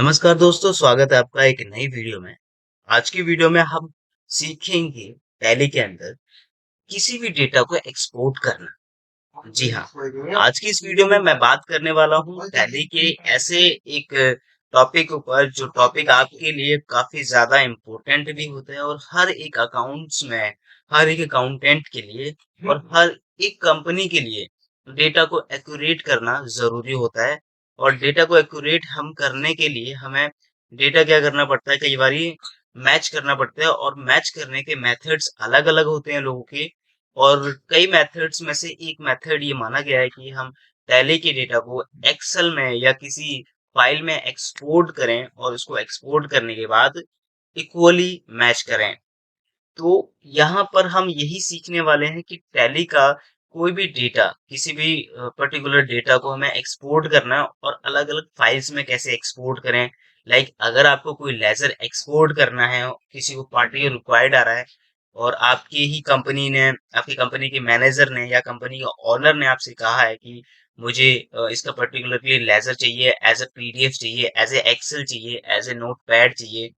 नमस्कार दोस्तों, स्वागत है आपका एक नई वीडियो में। आज की वीडियो में हम सीखेंगे टैली के अंदर किसी भी डेटा को एक्सपोर्ट करना। जी हाँ, आज की इस वीडियो में मैं बात करने वाला हूँ टैली के ऐसे एक टॉपिक ऊपर जो टॉपिक आपके लिए काफी ज्यादा इम्पोर्टेंट भी होता है और हर एक अकाउंट्स में, हर एक अकाउंटेंट के लिए और हर एक कंपनी के लिए डेटा को एक्यूरेट करना जरूरी होता है। और डेटा को एक्यूरेट हम करने के लिए हमें डेटा क्या करना पड़ता है, कई बारी मैच करना पड़ता है और मैच करने के मेथड्स अलग अलग होते हैं लोगों के। और कई मेथड्स में से एक मेथड ये माना गया है कि हम टैली के डेटा को एक्सेल में या किसी फाइल में एक्सपोर्ट करें और उसको एक्सपोर्ट करने के बाद इक्वली मैच करें। तो यहाँ पर हम यही सीखने वाले हैं कि टैली का कोई भी डेटा, किसी भी पर्टिकुलर डेटा को हमें एक्सपोर्ट करना है और अलग-अलग फाइल्स में कैसे एक्सपोर्ट करें। लाइक अगर आपको कोई लेजर एक्सपोर्ट करना है, किसी को पार्टी रिक्वायर्ड आ रहा है और आपकी ही कंपनी ने, आपकी कंपनी के मैनेजर ने या कंपनी का ओनर ने आपसे कहा है कि मुझे इसका पर्टिकुलरली लेजर चाहिए, एज ए पीडीएफ चाहिए, एज ए एक्सेल चाहिए, एज ए नोटपैड चाहिए।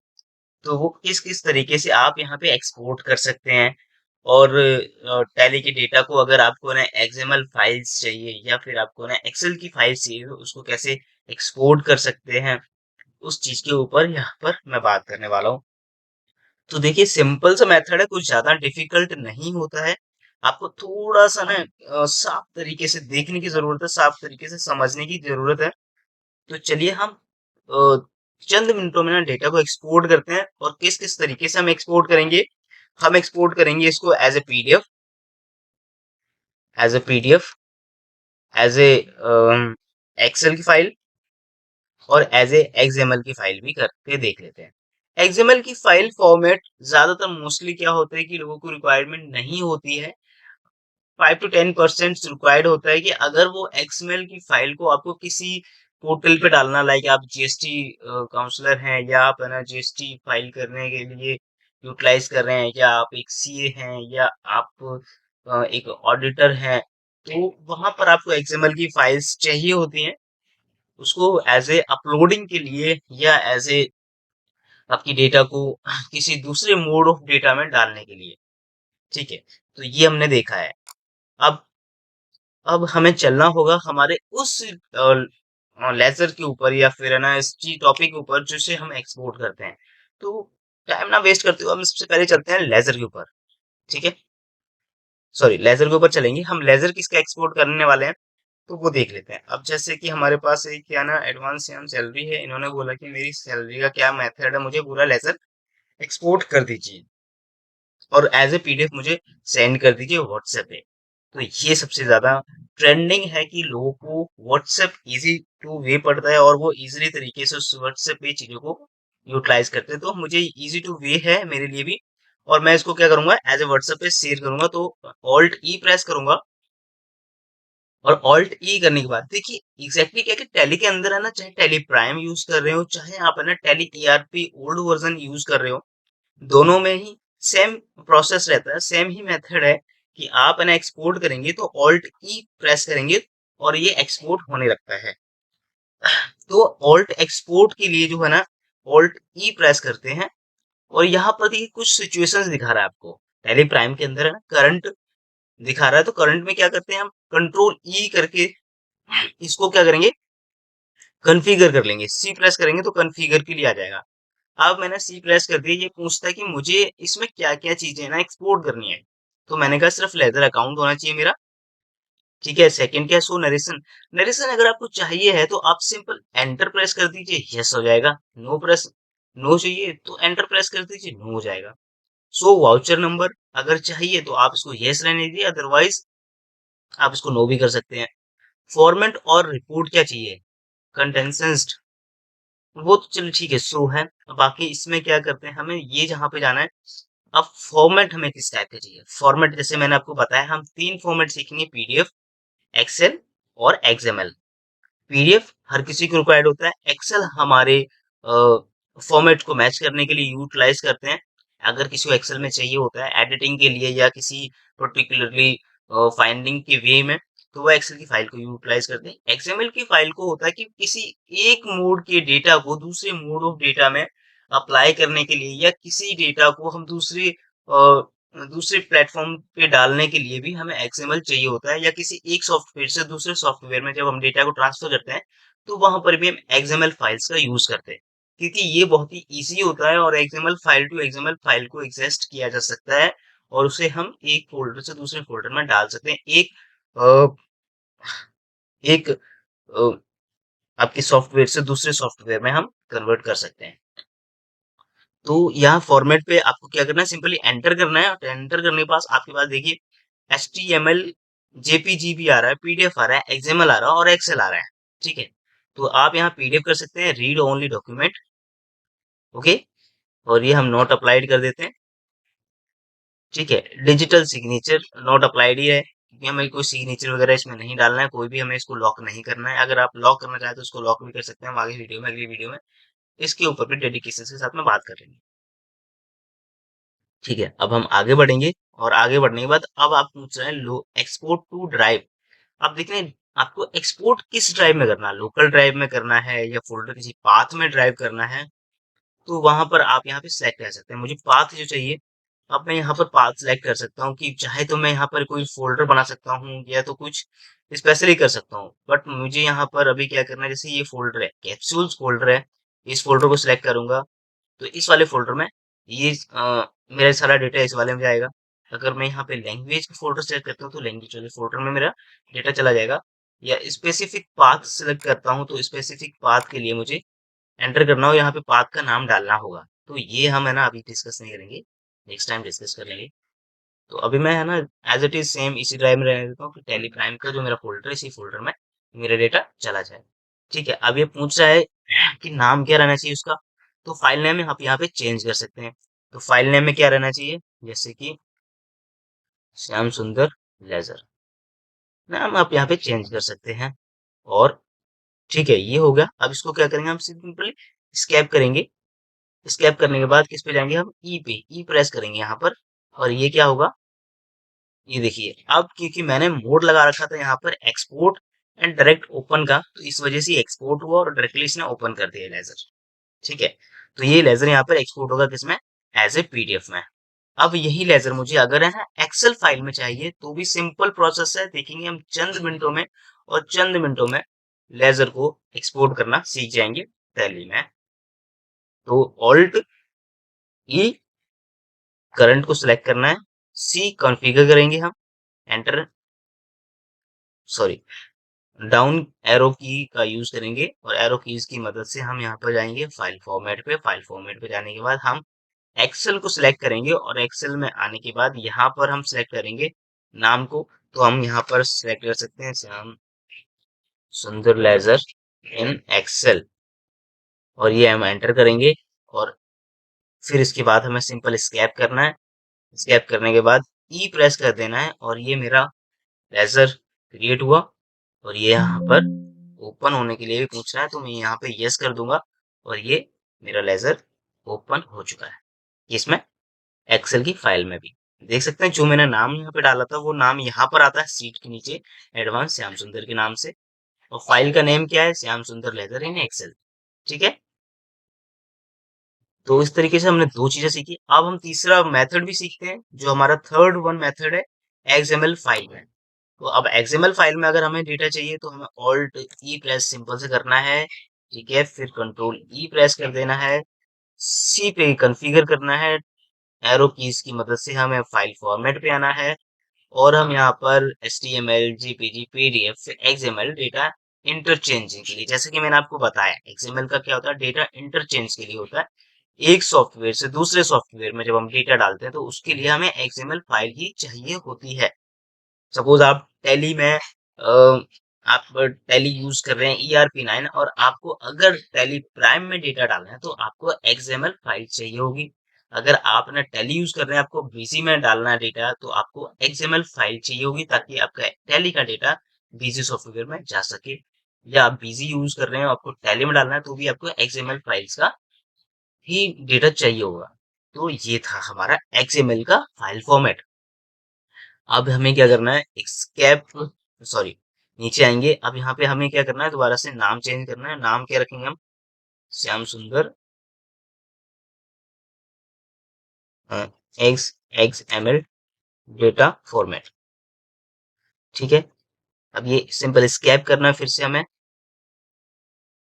तो वो किस-किस तरीके से आप यहाँ पे एक्सपोर्ट कर सकते हैं। और टैली के डेटा को अगर आपको ना एक्सएमएल फाइल्स चाहिए या फिर आपको ना एक्सेल की फाइल्स चाहिए तो उसको कैसे एक्सपोर्ट कर सकते हैं, उस चीज के ऊपर यहाँ पर मैं बात करने वाला हूँ। तो देखिए, सिंपल सा मेथड है, कुछ ज्यादा डिफिकल्ट नहीं होता है। आपको थोड़ा सा ना साफ तरीके से देखने की जरूरत है, साफ तरीके से समझने की जरूरत है। तो चलिए हम अ, चंद मिनटों में ना डेटा को एक्सपोर्ट करते हैं। और किस किस तरीके से हम एक्सपोर्ट करेंगे, हम एक्सपोर्ट करेंगे इसको as a PDF, as a PDF, as a Excel की फाइल और एज ए एक्सएमएल की फाइल भी करके देख लेते हैं। एक्सएमएल की फाइल फॉर्मेट ज्यादातर मोस्टली क्या होता है कि लोगों को रिक्वायरमेंट नहीं होती है। 5 to 10% रिक्वायर्ड होता है कि अगर वो एक्सएमएल की फाइल को आपको किसी पोर्टल पे डालना, लाइक आप जीएसटी काउंसलर हैं या आप है ना जीएसटी फाइल करने के लिए यूटिलाइज कर रहे हैं, या आप एक सीए हैं, या आप एक ऑडिटर हैं, तो वहां पर आपको एक्सएमएल की फाइल्स चाहिए होती हैं उसको एज ए अपलोडिंग के लिए या एज ए आपकी डेटा को किसी दूसरे मोड ऑफ डेटा में डालने के लिए। ठीक है, तो ये हमने देखा है। अब अब हमें चलना होगा हमारे उस लेजर के ऊपर या फिर है ना इस टॉपिक के ऊपर जिसे हम एक्सपोर्ट करते हैं। तो टाइम ना वेस्ट करते हुए हम सबसे पहले चलते हैं लेजर के ऊपर। ठीक है, सॉरी, लेजर के ऊपर चलेंगे हम। लेजर किसका एक्सपोर्ट करने वाले हैं तो वो देख लेते हैं। अब जैसे कि हमारे पास एक क्या ना एडवांस यहाँ सैलरी है, इन्होंने बोला कि मेरी सैलरी का क्या मेथड है, मुझे पूरा लेजर एक्सपोर्ट कर दीजिए और एज ए पीडीएफ मुझे सेंड कर दीजिए व्हाट्सएप पे। तो ये सबसे ज्यादा ट्रेंडिंग है कि लोगों को व्हाट्सएप इजी टू वे पड़ता है और वो इजीली तरीके से उस व्हाट्सएप पे चीजों को यूटिलाइज करते हैं। तो मुझे इजी टू वे है मेरे लिए भी। और मैं इसको क्या करूंगा, एज ए व्हाट्सएप पे शेयर करूंगा। तो ऑल्ट ई प्रेस करूंगा और ऑल्ट ई करने के बाद देखिए एग्जैक्टली क्या कि टैली के अंदर है ना, चाहे टैली प्राइम यूज कर रहे हो, चाहे आप है ना tally ERP old version use कर रहे हो, दोनों में ही सेम प्रोसेस रहता है, सेम ही मेथड है कि आप है ना एक्सपोर्ट करेंगे तो ऑल्ट ई प्रेस करेंगे और ये एक्सपोर्ट होने लगता है। तो ऑल्ट एक्सपोर्ट के लिए जो है ना ऑल्ट ई प्रेस करते हैं। और यहाँ पर ये कुछ सिचुएशंस दिखा रहा है आपको, टैली प्राइम के अंदर है ना करंट दिखा रहा है। तो करंट में क्या करते हैं हम, कंट्रोल ई करके इसको क्या करेंगे, कन्फिगर कर लेंगे। सी प्रेस करेंगे तो कन्फिगर के लिए आ जाएगा। अब मैंने सी प्रेस कर दिया, ये पूछता है कि मुझे इसमें क्या क्या चीजें ना एक्सपोर्ट करनी है। तो मैंने कहा सिर्फ लेजर अकाउंट होना चाहिए मेरा। ठीक है, सेकंड क्या है, सो नरेशन। नरेशन अगर आपको चाहिए है तो आप सिंपल एंटर प्रेस कर दीजिए, यस हो जाएगा। नो प्रेस, नो चाहिए तो एंटर प्रेस कर दीजिए, नो हो जाएगा। सो वाउचर नंबर अगर चाहिए तो आप इसको यस रहने दीजिए, अदरवाइज आप इसको नो भी कर सकते हैं। फॉर्मेट और रिपोर्ट क्या चाहिए, कंटेंसेंस्ड, वो तो चलो ठीक है, सो है। अब बाकी इसमें क्या करते हैं, हमें ये जहां पे जाना है। अब फॉर्मेट हमें किस टाइप का चाहिए, फॉर्मेट जैसे मैंने आपको बताया हम तीन फॉर्मेट सीखेंगे, पीडीएफ, एक्सेल और एक्सएमएल। पीडीएफ हर किसी को रिक्वायर्ड होता है, एक्सेल हमारे फॉर्मेट को मैच करने के लिए यूटिलाइज करते हैं। अगर किसी को एक्सेल में चाहिए होता है एडिटिंग के लिए या किसी पर्टिकुलरली फाइंडिंग के वे में, तो वो एक्सेल की फाइल को यूटिलाइज करते हैं। एक्सएमएल की फाइल को होता है कि किसी एक मोड के डेटा को दूसरे मोड ऑफ डेटा में अप्लाई करने के लिए, या किसी डेटा को हम दूसरे प्लेटफॉर्म पे डालने के लिए भी हमें एक्सएमएल चाहिए होता है, या किसी एक सॉफ्टवेयर से दूसरे सॉफ्टवेयर में जब हम डेटा को ट्रांसफर करते हैं तो वहां पर भी हम एक्सएमएल फाइल्स का यूज करते हैं, क्योंकि ये बहुत ही इजी होता है और XML file to XML file को एग्जिस्ट किया जा सकता है और उसे हम एक फ़ोल्डर से दूसरे फ़ोल्डर में डाल सकते हैं। अ, एक आपके सॉफ्टवेयर से दूसरे सॉफ्टवेयर में हम कन्वर्ट कर सकते हैं। तो यहाँ फॉर्मेट पे आपको क्या करना है, सिंपली एंटर करना है और एंटर करने के पास आपके पास देखिए HTML, JPG भी आ रहा है, PDF आ रहा है, XML आ रहा है और एक्सेल आ रहा है। ठीक है? तो आप यहाँ PDF कर सकते हैं, रीड ओनली डॉक्यूमेंट, ओके? और ये हम नॉट अप्लाइड कर देते हैं। ठीक है, डिजिटल सिग्नेचर नॉट अप्लाइड ही है, क्योंकि हमें कोई सिग्नेचर वगैरह इसमें नहीं डालना है, कोई भी हमें इसको लॉक नहीं करना है। अगर आप लॉक करना चाहें तो उसको लॉक भी कर सकते हैं, हम आगे वीडियो में, अगली वीडियो में इसके ऊपर भी डेडिकेशन के साथ में बात कर लेंगे। ठीक है, अब हम आगे बढ़ेंगे और आगे बढ़ने के बाद अब आप पूछ रहे हैं लो एक्सपोर्ट टू ड्राइव। आप देख रहे हैं आपको एक्सपोर्ट किस ड्राइव में करना है, लोकल ड्राइव में करना है या फोल्डर किसी पाथ में ड्राइव करना है, तो वहां पर आप यहाँ पे सेलेक्ट कर सकते हैं। मुझे पाथ जो चाहिए, अब मैं यहाँ पर पाथ सेलेक्ट कर सकता हूँ कि चाहे तो मैं यहाँ पर कोई फोल्डर बना सकता हूँ या तो कुछ स्पेशली कर सकता हूँ, बट मुझे यहाँ पर अभी क्या करना है, जैसे ये फोल्डर है, कैप्सूल्स फोल्डर है, इस फोल्डर को सिलेक्ट करूंगा तो इस वाले फोल्डर में ये मेरा सारा डेटा इस वाले में जाएगा। अगर मैं यहाँ पे लैंग्वेज का फोल्डर सेलेक्ट करता हूँ तो लैंग्वेज वाले फोल्डर में मेरा डेटा चला जाएगा, या स्पेसिफिक पाथ सेलेक्ट करता हूँ तो स्पेसिफिक पाथ के लिए मुझे एंटर करना हो, यहाँ पे पाथ का नाम डालना होगा। तो ये हम है ना अभी डिस्कस नहीं करेंगे, नेक्स्ट टाइम डिस्कस कर लेंगे। तो अभी मैं है ना एज इट इज सेम इसी ड्राइव में रहने देता हूँ कि टेली प्राइम का जो मेरा फोल्डर है इसी फोल्डर में मेरा डेटा चला जाए। ठीक है, अब ये पूछ रहा है कि नाम क्या रहना चाहिए उसका, तो फाइल नेम आप यहाँ पे चेंज कर सकते हैं। तो फाइल नेम में क्या रहना चाहिए, जैसे कि श्याम सुंदर लेजर, नाम आप यहाँ पे चेंज कर सकते हैं। और ठीक है, ये हो गया। अब इसको क्या करेंगे, हम सिंपली स्कैप करेंगे। स्कैप करने के बाद किस पे जाएंगे, हम ई पे, ई प्रेस करेंगे यहाँ पर, और ये क्या होगा, ये देखिए अब क्योंकि मैंने मोड लगा रखा था यहाँ पर एक्सपोर्ट एंड डायरेक्ट ओपन का, तो इस वजह से एक्सपोर्ट हुआ और डायरेक्टली इसने ओपन कर दिया लेजर। ठीक है, तो ये लेजर यहाँ पर एक्सपोर्ट होगा किसमें, एज ए PDF में। अब यही लेजर मुझे अगर है एक्सेल फाइल में चाहिए तो भी सिंपल प्रोसेस है, देखेंगे हम चंद मिनटों में, और चंद मिनटों में लेजर को एक्सपोर्ट करना सीख जाएंगे टैली में। तो ऑल्ट ई करंट को सिलेक्ट करना है, सी कॉन्फ़िगर करेंगे हम, एंटर, सॉरी, डाउन एरो की का यूज करेंगे और एरो कीज की मदद से हम यहाँ पर जाएंगे फाइल फॉर्मेट पे। फाइल फॉर्मेट पे जाने के बाद हम एक्सेल को सिलेक्ट करेंगे और एक्सेल में आने के बाद यहाँ पर हम सिलेक्ट करेंगे नाम को। तो हम यहाँ पर सिलेक्ट कर सकते हैं श्याम सुंदर लेजर इन एक्सेल, और ये हम एंटर करेंगे। और फिर इसके बाद हमें सिंपल स्कैप करना है। स्कैप करने के बाद ई प्रेस कर देना है और ये मेरा लेजर क्रिएट हुआ। और ये यहाँ पर ओपन होने के लिए भी पूछ रहा है, तो मैं यहाँ पे यस कर दूंगा और ये मेरा लेजर ओपन हो चुका है इसमें, एक्सेल की फाइल में भी देख सकते हैं। जो मैंने नाम यहाँ पे डाला था वो नाम यहाँ पर आता है सीट के नीचे, एडवांस श्याम सुंदर के नाम से, और फाइल का नेम क्या है, श्याम सुंदर लेजर इन एक्सेल। ठीक है, तो इस तरीके से हमने दो चीजें सीखी। अब हम तीसरा मेथड भी सीखते हैं, जो हमारा थर्ड वन मेथड है एक्सएमएल फाइल में। तो अब एक्सएमएल फाइल में अगर हमें डेटा चाहिए तो हमें ऑल्ट ई प्रेस सिंपल से करना है। ठीक है, फिर कंट्रोल ई प्रेस कर देना है, सी पे कॉन्फ़िगर करना है, एरो कीज की मदद से हमें फाइल फॉर्मेट पे आना है, और हम यहाँ पर HTML, JPG, PDF, XML data interchanging के लिए, जैसे कि मैंने आपको बताया XML का क्या होता है, डेटा इंटरचेंज के लिए होता है। एक सॉफ्टवेयर से दूसरे सॉफ्टवेयर में जब हम डेटा डालते हैं तो उसके लिए हमें XML फाइल ही चाहिए होती है। सपोज आप टैली में आप टैली यूज कर रहे हैं ERP9, और आपको अगर टैली प्राइम में डेटा डालना है तो आपको XML फाइल चाहिए होगी। अगर आप ना टैली यूज कर रहे हैं, आपको बीजी में डालना है डेटा, तो आपको XML फाइल चाहिए होगी ताकि आपका टैली का डेटा बीजी सॉफ्टवेयर में जा सके। या आप बीजी यूज कर रहे हैं, आपको टैली में डालना है तो भी आपको XML फाइल्स का ही डेटा चाहिए होगा। तो ये था हमारा XML का फाइल फॉर्मेट। अब हमें क्या करना है, स्कैप, सॉरी, नीचे आएंगे। अब यहाँ पे हमें क्या करना है, दोबारा से नाम चेंज करना है। नाम क्या रखेंगे हम, Shyam Sundar X X M L data format. ठीक है, अब ये सिंपल स्कैप करना है फिर से हमें,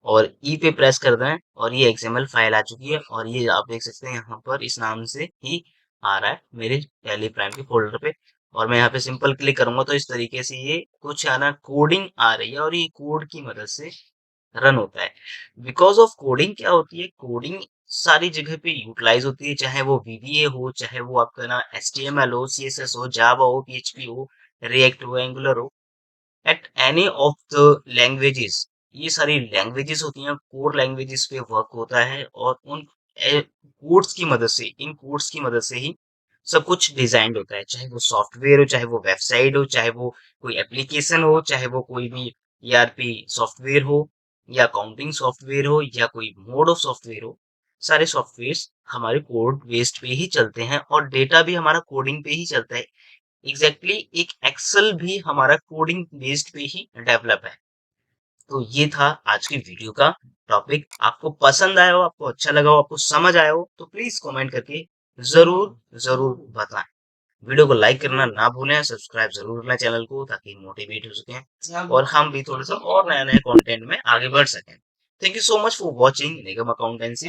और ई पे प्रेस कर दें, और ये एक्सएमएल फाइल आ चुकी है। और ये आप देख सकते हैं यहाँ पर इस नाम से ही आ रहा है मेरे टैली प्राइम के फोल्डर पे। और मैं यहाँ पे सिंपल क्लिक करूंगा तो इस तरीके से ये कुछ आना कोडिंग आ रही है, और ये कोड की मदद से रन होता है। बिकॉज ऑफ कोडिंग क्या होती है, कोडिंग सारी जगह पे यूटिलाइज होती है, चाहे वो वीबीए हो, चाहे वो आपका ना एचटीएमएल हो, सीएसएस हो, जावा हो, पीएचपी हो, रिएक्ट हो, एंगुलर हो, at any of the languages. ये सारी लैंग्वेजेस होती हैं, कोर लैंग्वेजेस पे वर्क होता है, और उन कोड्स की मदद से, इन कोड्स की मदद से ही सब कुछ डिजाइंड होता है। चाहे वो सॉफ्टवेयर हो, चाहे वो वेबसाइट हो, चाहे वो कोई एप्लीकेशन हो, चाहे वो कोई भी ईआरपी सॉफ्टवेयर हो, या अकाउंटिंग सॉफ्टवेयर हो, या कोई मोड ऑफ सॉफ्टवेयर हो, सारे सॉफ्टवेयर हमारे कोड बेस्ड पे ही चलते हैं, और डेटा भी हमारा कोडिंग पे ही चलता है। एग्जैक्टली एक एक्सेल भी हमारा कोडिंग बेस्ड पे ही डेवलप है। तो ये था आज की वीडियो का टॉपिक। आपको पसंद आया हो, आपको अच्छा लगा हो, आपको समझ आया हो, तो प्लीज कमेंट करके जरूर जरूर बताएं। वीडियो को लाइक करना ना भूलें, सब्सक्राइब जरूर करना चैनल को, ताकि मोटिवेट हो सकें और हम भी थोड़ा सा और नया नया कंटेंट में आगे बढ़ सकें। Thank you so much for watching Nigam accountancy.